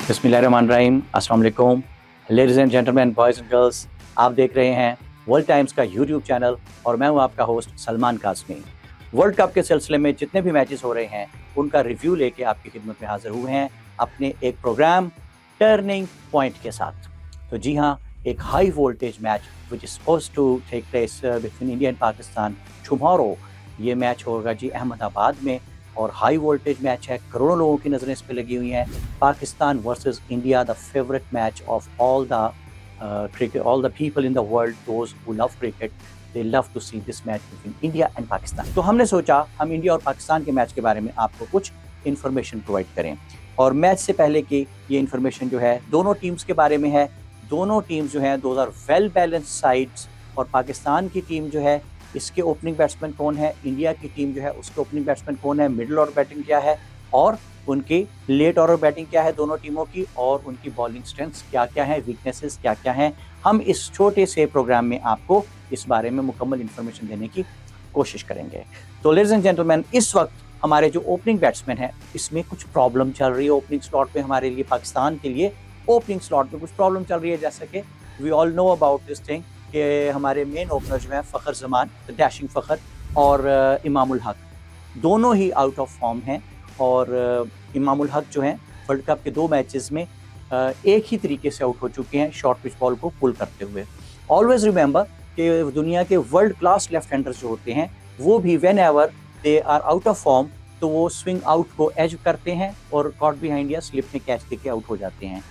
बिस्मिल्लाहिर्रहमानिर्रहीम, अस्सलाम वालेकुम, ladies and gentleman, boys and girls. आप देख रहे हैं वर्ल्ड टाइम्स का यूट्यूब चैनल और मैं हूं आपका host Salman Kazmi. World cup के सिलसिले में जितने भी मैचेस हो रहे हैं उनका रिव्यू लेके आपकी खिदमत में हाजिर हुए हैं अपने एक प्रोग्राम टर्निंग पॉइंट के साथ। तो जी हाँ, एक high voltage match which is supposed to take place between India and Pakistan tomorrow. ये मैच होगा जी अहमदाबाद में और हाई वोल्टेज मैच है, करोड़ों लोगों की नज़रें इस पे लगी हुई हैं। Pakistan versus India, the favourite match of all the cricket, all the people in the world, those who love cricket, they love to see this match between India and Pakistan। तो हमने सोचा हम इंडिया और पाकिस्तान के मैच के बारे में आपको कुछ इन्फॉर्मेशन प्रोवाइड करें। और मैच से पहले की ये इन्फॉर्मेशन जो है दोनों टीम्स के बारे में है। दोनों टीम्स जो हैं those are well balanced sides. और पाकिस्तान की टीम जो है इसके ओपनिंग बैट्समैन कौन है, इंडिया की टीम जो है उसके ओपनिंग बैट्समैन कौन है, मिडिल ऑर्डर बैटिंग क्या है और उनकी लेट ऑर्डर बैटिंग क्या है दोनों टीमों की, और उनकी बॉलिंग स्ट्रेंथ्स क्या क्या है, वीकनेसेस क्या क्या हैं। हम इस छोटे से प्रोग्राम में आपको इस बारे में मुकम्मल इन्फॉर्मेशन देने की कोशिश करेंगे। तो लेडीज एंड जेंटलमैन, इस वक्त हमारे जो ओपनिंग बैट्समैन है इसमें कुछ प्रॉब्लम चल रही है। ओपनिंग स्लॉट पे हमारे लिए, पाकिस्तान के लिए ओपनिंग स्लॉट पे कुछ प्रॉब्लम चल रही है। जैसे कि we all know about this thing कि हमारे मेन ओपनर जो है फ़खर जमान, डैशिंग फ़खर, और इमामुल हक दोनों ही आउट ऑफ फॉर्म हैं। और इमामुल हक जो हैं वर्ल्ड कप के 2 मैचेस में एक ही तरीके से आउट हो चुके हैं शॉर्ट पिच बॉल को पुल करते हुए। ऑलवेज रिमेंबर कि दुनिया के वर्ल्ड क्लास लेफ्ट हैंडर्स जो होते हैं वो भी whenever they are out of form तो वो स्विंग आउट को एज करते हैं और कॉट बिहाइंड या स्लिप में कैच देके आउट हो जाते हैं।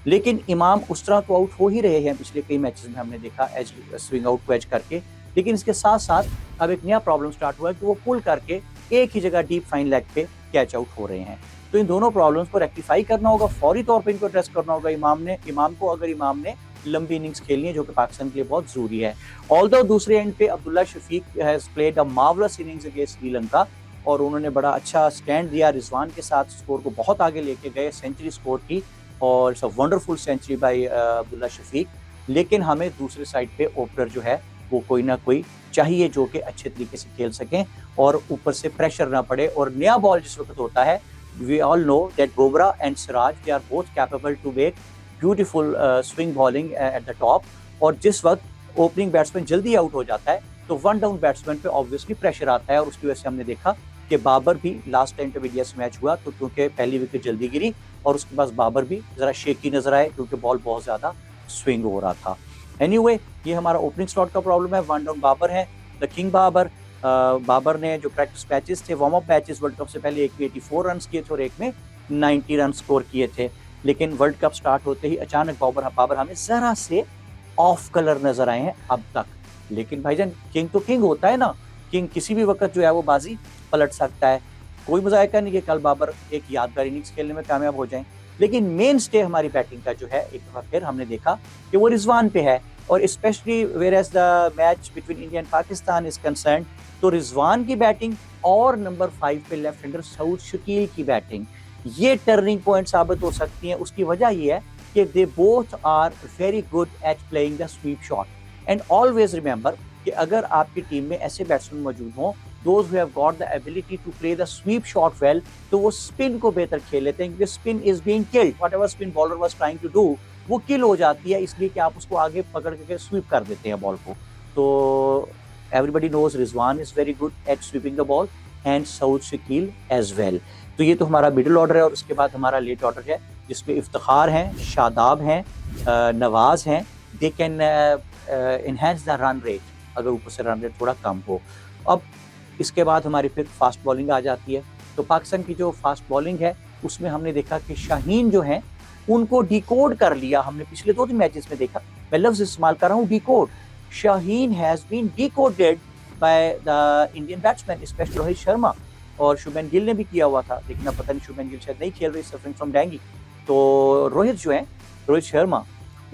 लेकिन इमाम उस तरह तो आउट हो ही रहे हैं, पिछले कई मैचेस में हमने देखा एज स्विंग आउट को एज करके। लेकिन इसके साथ साथ अब एक नया प्रॉब्लम स्टार्ट हुआ है कि वो पुल करके एक ही जगह डीप फाइन लेग पे कैच आउट हो रहे हैं। तो इन दोनों प्रॉब्लम्स को रेक्टिफाई करना होगा, फौरी तौर पे इनको एड्रेस करना होगा इमाम को, अगर इमाम ने लंबी इनिंग्स खेलनी है जो कि पाकिस्तान के लिए बहुत जरूरी है। ऑल्दो दूसरे एंड पे Abdullah Shafique has played a marvellous innings against Sri Lanka और उन्होंने बड़ा अच्छा स्टैंड दिया, रिजवान के साथ स्कोर को बहुत आगे लेके गए, सेंचुरी स्कोर की और it's a wonderful century by Abdullah Shafique. लेकिन हमें दूसरे साइड पे ओपनर जो है वो कोई ना कोई चाहिए जो कि अच्छे तरीके से खेल सकें और ऊपर से प्रेशर ना पड़े। और नया बॉल जिस वक्त होता है, we all know that Bumrah and Siraj they are both capable to make beautiful swing bowling at the top. और जिस वक्त ओपनिंग बैट्समैन जल्दी आउट हो जाता है तो वन डाउन बैट्समैन पे ऑब्वियसली प्रेशर आता है। और उसकी वजह से हमने देखा कि बाबर भी लास्ट टाइम जब इंडिया से मैच हुआ तो क्योंकि पहली विकेट जल्दी गिरी और उसके बाद बाबर भी ज़रा शेकी नजर आए क्योंकि बॉल बहुत ज़्यादा स्विंग हो रहा था। एनीवे, ये हमारा ओपनिंग स्लॉट का प्रॉब्लम है। वन डाउन बाबर है, द किंग बाबर। बाबर ने जो प्रैक्टिस मैचेस थे, warm up matches world cup से पहले एक में 84 रन किए थे और एक में 90 रन स्कोर किए थे। लेकिन वर्ल्ड कप स्टार्ट होते ही अचानक बाबर हमें ज़रा से ऑफ कलर नजर आए हैं अब तक। लेकिन भाईजान, किंग तो किंग होता है ना, किंग किसी भी वक्त जो है वो बाजी पलट सकता है। कोई मजाक नहीं कि कल बाबर एक यादगार इनिंग्स खेलने में कामयाब हो जाएं। लेकिन मेन स्टे हमारी बैटिंग का जो है एक बार फिर हमने देखा कि वो रिजवान पे है। और specially whereas the match between India and Pakistan is concern, तो रिजवान की बैटिंग और नंबर 5 पे लेफ्ट हैंडर सऊद शकील की बैटिंग ये टर्निंग पॉइंट साबित हो सकती है। उसकी वजह ये है कि they both are very good at playing the sweep shot. And always remember कि अगर आपकी टीम में ऐसे बैट्समैन मौजूद हों those who have got the ability to play the sweep shot well, तो वो स्पिन को बेहतर खेल लेते हैं क्योंकि spin is being killed. Whatever spin bowler was trying to do वो किल हो जाती है, इसलिए कि आप उसको आगे पकड़ के स्वीप कर देते हैं बॉल को। तो everybody knows Rizwan is very good at sweeping the ball and Saud Shakeel as well. तो ये तो हमारा मिडिल ऑर्डर है। और उसके बाद हमारा लेट ऑर्डर है जिसमें इफ्तिखार हैं, शादाब हैं, नवाज हैं। They can enhance the run rate अगर ऊपर से रन रेट थोड़ा कम हो। अब इसके बाद हमारी फिर फास्ट बॉलिंग आ जाती है। तो पाकिस्तान की जो फास्ट बॉलिंग है उसमें हमने देखा कि शाहीन जो हैं उनको डिकोड कर लिया हमने पिछले 2-3 मैचेस में देखा। मैं लफ्ज इस्तेमाल कर रहा हूँ decode. Shaheen has been decoded by the Indian batsman specially Rohit Sharma, और शुभमन गिल ने भी किया हुआ था। लेकिन अब पता नहीं शुभमन गिल शायद नहीं खेल रही, सफरिंग फ्रॉम डेंगू। तो रोहित शर्मा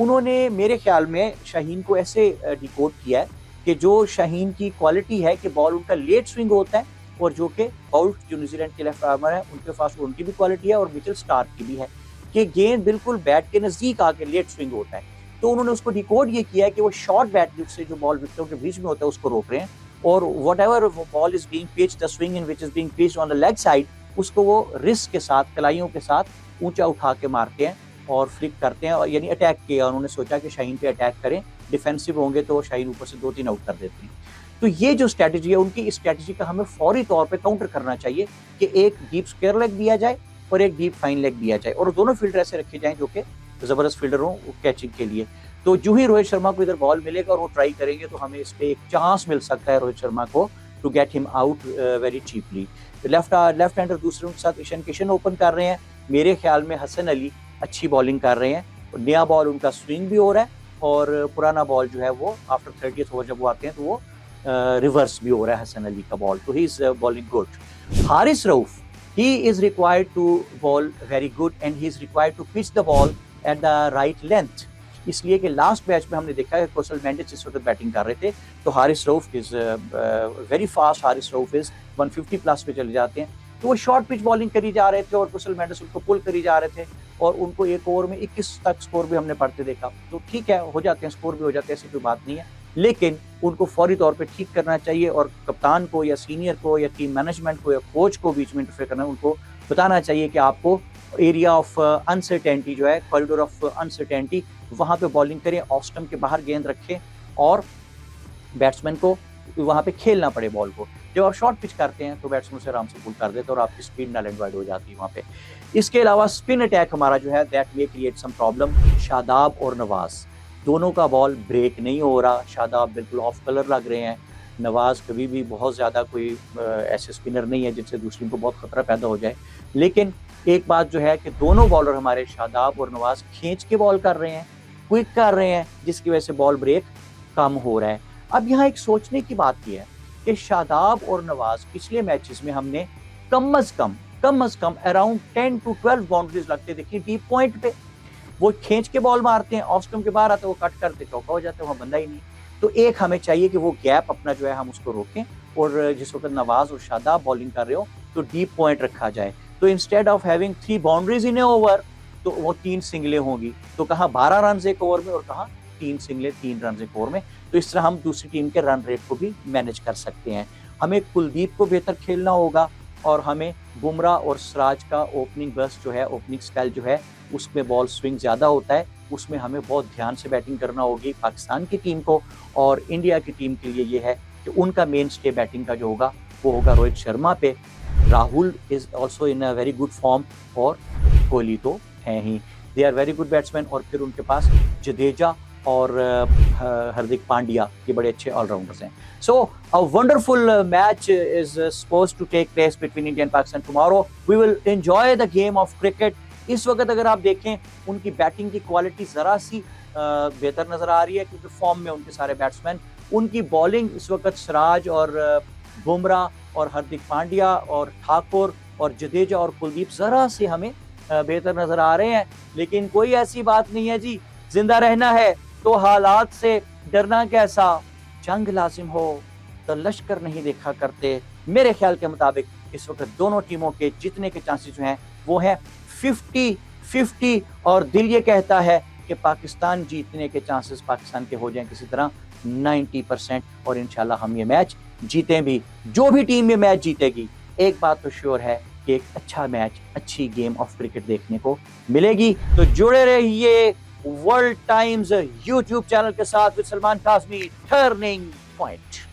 उन्होंने मेरे ख्याल में शाहीन को ऐसे डिकोड किया है कि जो शाहीन की क्वालिटी है कि बॉल उनका लेट स्विंग होता है और जो कि बाउल्ट जो न्यूजीलैंड के लेफ्ट आर्मर है उनके पास उनकी भी क्वालिटी है और मिचेल स्टार्क की भी है कि गेंद बिल्कुल बैट के नजदीक आके लेट स्विंग होता है। तो उन्होंने उसको डिकोड ये किया है कि वो शॉर्ट बैट से जो बॉल विकेटों के बीच में होता है उसको रोक रहे हैं और what ever ball is being pitched, the swing in which is being pitched on the leg side, उसको वो रिस्क के साथ, कलाइयों के साथ ऊंचा उठा के मारते हैं और फ्लिक करते हैं, और यानी अटैक किया, उन्होंने सोचा कि शाहीन पे अटैक करें, डिफेंसिव होंगे तो शाहीन ऊपर से 2-3 आउट कर देते हैं। तो ये जो स्ट्रैटेजी है उनकी, इस स्ट्रैटेजी का हमें फौरी तौर पे काउंटर करना चाहिए कि एक डीप स्क्वायर लेग दिया जाए और एक डीप फाइन लेग दिया जाए, और दोनों फील्डर ऐसे रखे जाएं जो कि जबरदस्त फील्डर हों कैचिंग के लिए। तो जो ही रोहित शर्मा को इधर बॉल मिलेगा और वो ट्राई करेंगे तो हमें इस पे एक चांस मिल सकता है रोहित शर्मा को to get him out very cheaply. Left hander दूसरे उनके साथ ईशान किशन ओपन कर रहे हैं। मेरे ख्याल में हसन अली अच्छी बॉलिंग कर रहे हैं, नया बॉल उनका स्विंग भी हो रहा है, और पुराना बॉल जो है वो आफ्टर 30th ओवर जब वो आते हैं तो वो रिवर्स भी हो रहा है हसन अली का बॉल, तो he is bowling good. Haris Rauf, he is required to bowl very good and he is required to pitch the ball at the right length, इसलिए कि लास्ट मैच में हमने देखा है कोसल मेंडिस इस वक्त बैटिंग कर रहे थे, तो Haris Rauf is very fast, Haris Rauf is 150 plus पे चले जाते हैं, तो वो शॉर्ट पिच बॉलिंग करी जा रहे थे और कोसल मेंडिस उनको पुल करी जा रहे थे, और उनको एक ओवर में 21 तक स्कोर भी हमने पढ़ते देखा। तो ठीक है, हो जाते हैं, स्कोर भी हो जाते हैं, ऐसी कोई बात नहीं है, लेकिन उनको फौरी तौर पे ठीक करना चाहिए, और कप्तान को या सीनियर को या टीम मैनेजमेंट को या कोच को बीच में इंटरफेयर करना, उनको बताना चाहिए कि आपको एरिया ऑफ अनसर्टेनिटी जो है, कॉरिडोर ऑफ अनसर्टेनिटी, वहाँ पे बॉलिंग करें, ऑफ स्टंप के बाहर गेंद रखें और बैट्समैन को वहाँ पे खेलना पड़े बॉल को। जब आप शॉर्ट पिच करते हैं तो बैट्समैन से आराम से पुल कर देते हैं और आपकी स्पीड नल एंड वाइड हो जाती है वहाँ पे। इसके अलावा स्पिन अटैक हमारा जो है that may create some problem. Shadab और नवाज दोनों का बॉल ब्रेक नहीं हो रहा, शादाब बिल्कुल ऑफ कलर लग रहे हैं, नवाज कभी भी बहुत ज़्यादा कोई ऐसे स्पिनर नहीं है जिससे दूसरी को बहुत खतरा पैदा हो जाए। लेकिन एक बात जो है कि दोनों बॉलर हमारे शादाब और नवाज खींच के बॉल कर रहे हैं, क्विक कर रहे हैं, जिसकी वजह से बॉल ब्रेक कम हो रहा है। अब यहाँ एक सोचने की बात यह है कि शादाब और नवाज पिछले मैचेस में हमने कम अज कम अराउंड 10 to 12 बाउंड्रीज लगते देखिए डीप पॉइंट पे। वो खींच के बॉल मारते हैं, ऑफ स्टंप के बाहर आते, वो कट करते, चौका हो जाता है, वहाँ बंदा ही नहीं। तो एक हमें चाहिए कि वो गैप अपना जो है हम उसको रोकें, और जिस वक्त नवाज और शादाब बॉलिंग कर रहे हो तो डीप पॉइंट रखा जाए। तो instead of having 3 boundaries in A over, तो वो 3 सिंगलें होंगी, तो कहाँ 12 रन एक ओवर में और कहाँ 3 सिंगलें 3 रन एक ओवर में। तो इस तरह हम दूसरी टीम के रन रेट को भी मैनेज कर सकते हैं। हमें कुलदीप को बेहतर खेलना होगा, और हमें बुमराह और सिराज का ओपनिंग बर्स्ट जो है, ओपनिंग स्पेल जो है, उसमें बॉल स्विंग ज़्यादा होता है, उसमें हमें बहुत ध्यान से बैटिंग करना होगी पाकिस्तान की टीम को। और इंडिया की टीम के लिए ये है कि उनका मेन स्टे बैटिंग का जो होगा वो होगा रोहित शर्मा पे। Rahul is also in a very good form, और कोहली तो हैं ही, they are very good batsman. और फिर उनके पास जडेजा और हार्दिक पांड्या, ये बड़े अच्छे ऑलराउंडर्स हैं। So a wonderful match is supposed to take place between India and Pakistan tomorrow. We will enjoy the game of cricket. इस वक्त अगर आप देखें उनकी बैटिंग की क्वालिटी ज़रा सी बेहतर नज़र आ रही है, क्योंकि फॉर्म में उनके सारे बैट्समैन। उनकी बॉलिंग इस वक्त सिराज और बुमराह और हार्दिक पांड्या और ठाकुर और जडेजा और कुलदीप ज़रा से हमें बेहतर नज़र आ रहे हैं। लेकिन कोई ऐसी बात नहीं है जी, जिंदा रहना है तो हालात से डरना कैसा, जंग लाजिम हो तो लश्कर नहीं देखा करते। मेरे ख्याल के मुताबिक इस वक्त दोनों टीमों के जीतने के चांसेस जो हैं वो हैं 50-50, और दिल ये कहता है कि पाकिस्तान जीतने के चांसेस पाकिस्तान के हो जाएं किसी तरह 90%, और इंशाल्लाह हम ये मैच जीतें भी। जो भी टीम ये मैच जीतेगी, एक बात तो श्योर है कि एक अच्छा मैच, अच्छी गेम ऑफ क्रिकेट देखने को मिलेगी। तो जुड़े रहिए वर्ल्ड टाइम्स यूट्यूब चैनल के साथ with Salman Kazmi, turning point.